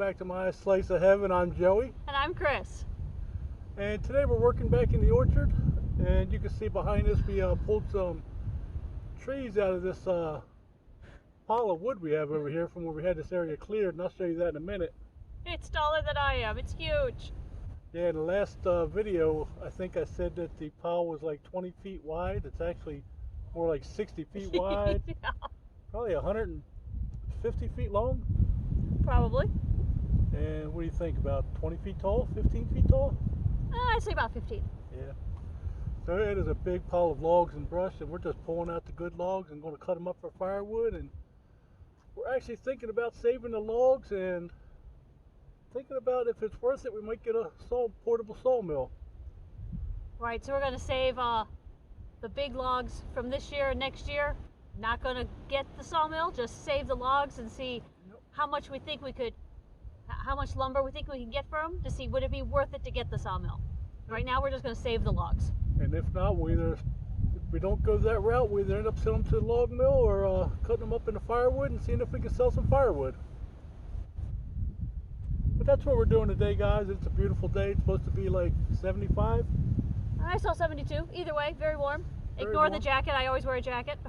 back to my slice of heaven. I'm Joey. And I'm Chris. And today we're working back in the orchard. And you can see behind us we pulled some trees out of this pile of wood we have over here from where we had this area cleared. And I'll show you that in a minute. It's taller than I am. It's huge. Yeah, in the last video, I think I said that the pile was like 20 feet wide. It's actually more like 60 feet wide. Yeah. Probably 150 feet long. Probably. And what do you think, about 20 feet tall, 15 feet tall? I'd say about 15. Yeah. So it is a big pile of logs and brush, and we're just pulling out the good logs and going to cut them up for firewood. And we're actually thinking about saving the logs and thinking about if it's worth it, we might get a portable sawmill. Right, so we're going to save the big logs from this year and next year. Not going to get the sawmill, just save the logs and see how much we think we could, how much lumber we think we can get from them to see would it be worth it to get the sawmill. Right now we're just going to save the logs. And if not, if we don't go that route, we either end up selling them to the log mill or cutting them up into firewood and seeing if we can sell some firewood. But that's what we're doing today, guys. It's a beautiful day. It's supposed to be like 75. I saw 72. Either way, very warm. Very Ignore warm. The jacket. I always wear a jacket.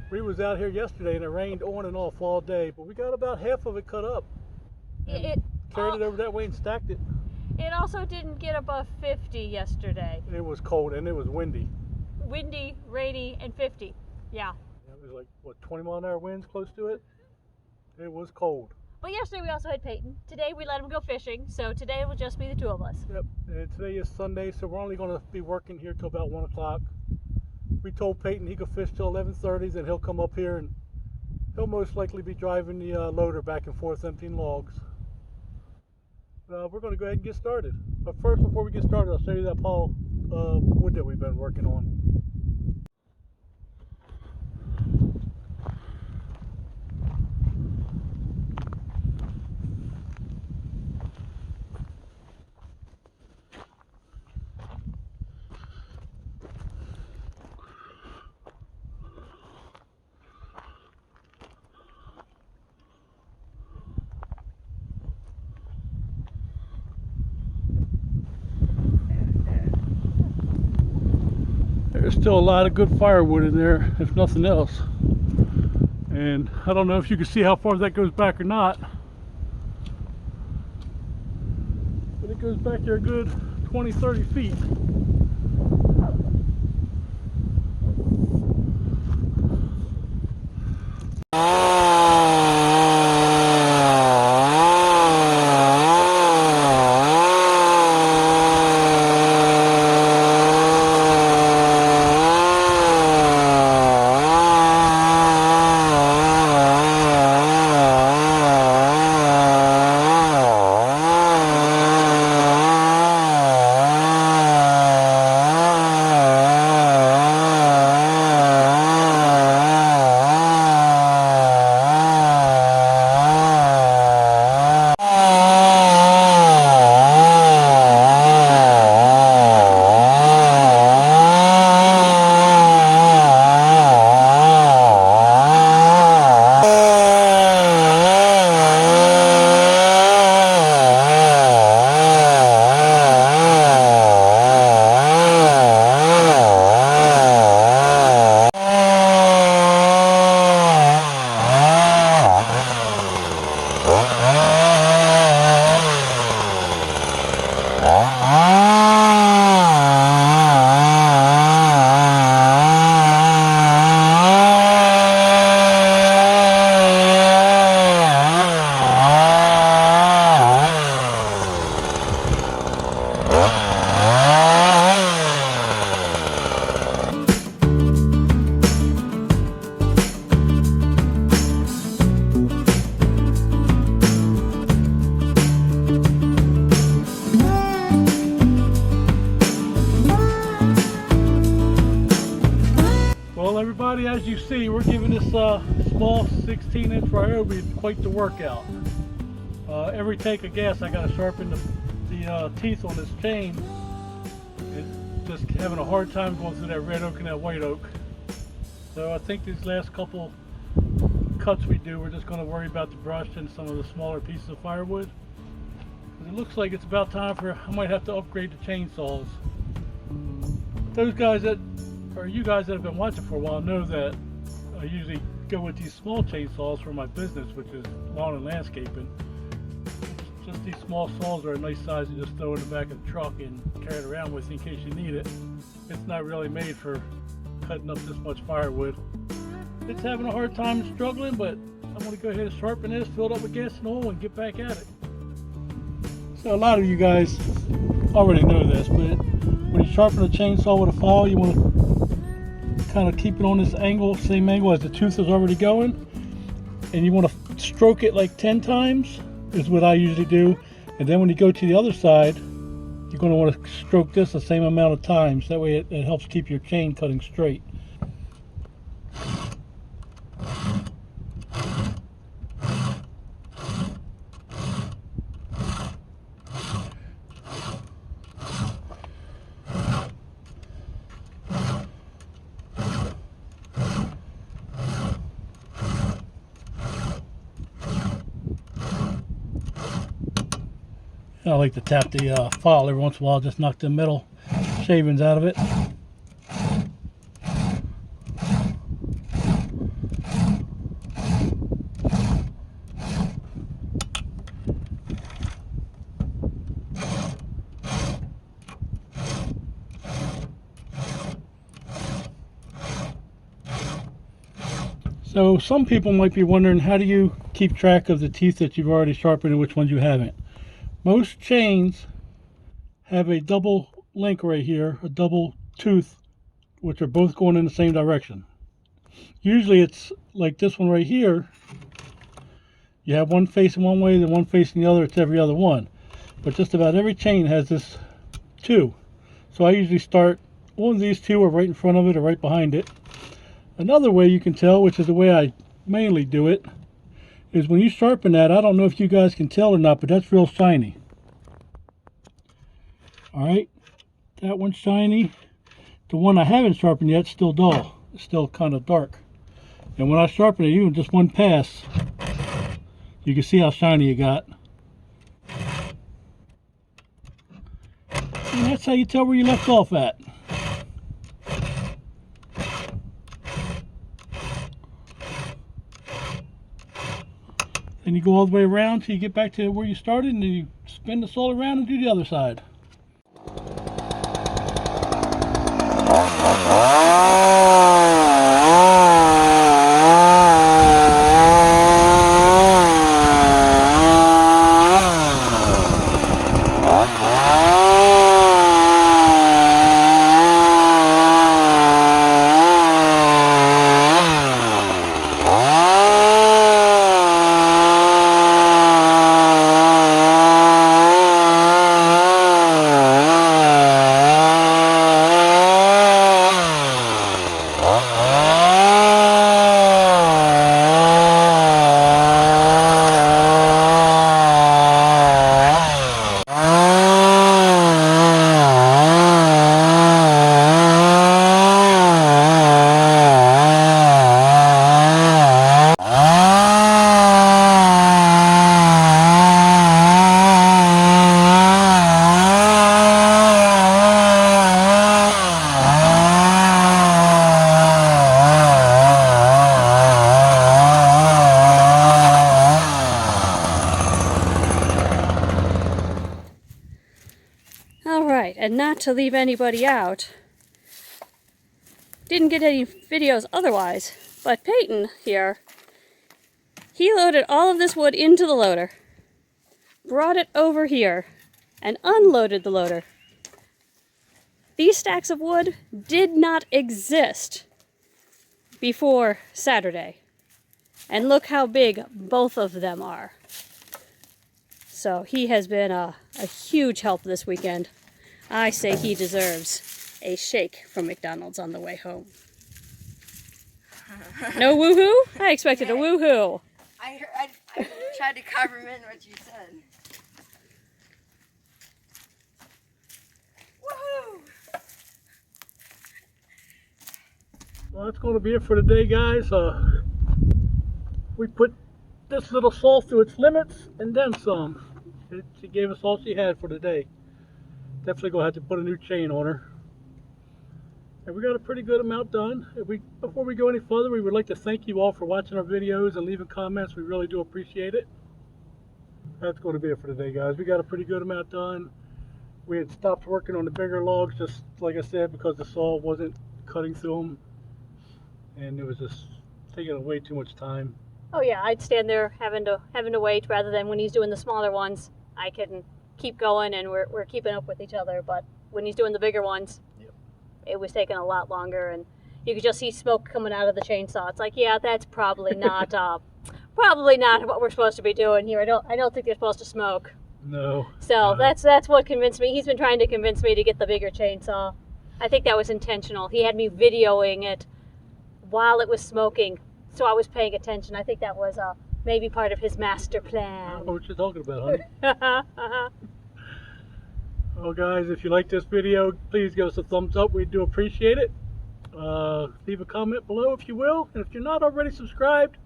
We was out here yesterday and it rained on and off all day, but we got about half of it cut up. It Carried it over that way and stacked it. It also didn't get above 50 yesterday. It was cold and it was windy. Windy, rainy, and 50. Yeah. It was like, what, 20 mile an hour winds close to it? It was cold. But yesterday we also had Peyton. Today we let him go fishing, so today it will just be the two of us. Yep, and today is Sunday, so we're only going to be working here till about 1 o'clock. We told Peyton he could fish till 11:30, then he'll come up here and he'll most likely be driving the loader back and forth emptying logs. We're going to go ahead and get started. But first, before we get started, I'll show you that pile of wood that we've been working on. There's still a lot of good firewood in there, if nothing else. And I don't know if you can see how far that goes back or not, but it goes back there a good 20-30 feet. Well, everybody, as you see, we're giving this small 16-inch ryobi quite the workout. Every take of gas, I got to sharpen the teeth on this chain. It's just having a hard time going through that red oak and that white oak. So I think these last couple cuts we do, we're just going to worry about the brush and some of the smaller pieces of firewood. It looks like it's about time for, I might have to upgrade the chainsaws. Those guys that, or you guys that have been watching for a while know that I usually go with these small chainsaws for my business, which is lawn and landscaping. Just these small saws are a nice size to just throw in the back of the truck and carry it around with in case you need it. It's not really made for cutting up this much firewood. It's having a hard time struggling, but I'm going to go ahead and sharpen this, fill it up with gas and oil, and get back at it. So a lot of you guys already know this, but when you sharpen a chainsaw with a file, you want to kind of keep it on this angle, same angle as the tooth is already going, and you want to stroke it like 10 times is what I usually do. And then when you go to the other side, you're going to want to stroke this the same amount of times. That way it helps keep your chain cutting straight. I like to tap the file every once in a while, just knock the metal shavings out of it. So some people might be wondering, how do you keep track of the teeth that you've already sharpened and which ones you haven't? Most chains have a double link right here, a double tooth, which are both going in the same direction. Usually it's like this one right here. You have one facing one way, then one facing the other. It's every other one. But just about every chain has this two. So I usually start, one of these two are right in front of it or right behind it. Another way you can tell, which is the way I mainly do it, is when you sharpen that, I don't know if you guys can tell or not, but that's real shiny. Alright, that one's shiny. The one I haven't sharpened yet is still dull. It's still kind of dark. And when I sharpen it, even just one pass, you can see how shiny it got. And that's how you tell where you left off at. Then you go all the way around till you get back to where you started, and then you spin this all around and do the other side. And not to leave anybody out, didn't get any videos otherwise, but Peyton here, he loaded all of this wood into the loader, brought it over here, and unloaded the loader. These stacks of wood did not exist before Saturday, and look how big both of them are. So he has been a huge help this weekend. I say he deserves a shake from McDonald's on the way home. No woohoo? I expected a woohoo. I tried to compliment what you said. Woohoo! Well, that's going to be it for today, guys. We put this little saw through its limits and then some. She gave us all she had for the day. Definitely gonna have to put a new chain on her. And we got a pretty good amount done. Before we go any further, we would like to thank you all for watching our videos and leaving comments. We really do appreciate it. That's going to be it for today, guys. We got a pretty good amount done. We had stopped working on the bigger logs, just like I said, because the saw wasn't cutting through them. And it was just taking way too much time. Oh yeah, I'd stand there having to wait rather than when he's doing the smaller ones, I can keep going and we're keeping up with each other. But when he's doing the bigger ones, yep, it was taking a lot longer, and you could just see smoke coming out of the chainsaw. It's like, yeah, that's probably not what we're supposed to be doing here. I don't think you're supposed to smoke. No. So that's what convinced me. He's been trying to convince me to get the bigger chainsaw. I think that was intentional. He had me videoing it while it was smoking, so I was paying attention. I think that was maybe part of his master I plan. don't know what you're talking about, honey. Well, guys, if you like this video, please give us a thumbs up. We do appreciate it. Leave a comment below if you will. And if you're not already subscribed,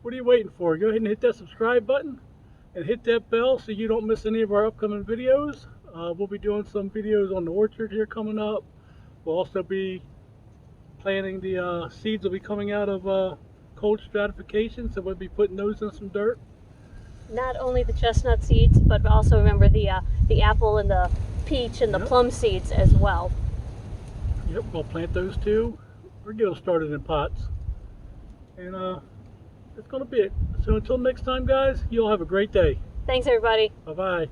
what are you waiting for? Go ahead and hit that subscribe button and hit that bell so you don't miss any of our upcoming videos. We'll be doing some videos on the orchard here coming up. We'll also be planting the seeds will be coming out of cold stratification, so we'll be putting those in some dirt. Not only the chestnut seeds, but also remember the apple and the peach and the plum seeds as well. Yep, we'll plant those too. We're getting started in pots. And that's going to be it. So until next time, guys, you all have a great day. Thanks, everybody. Bye-bye.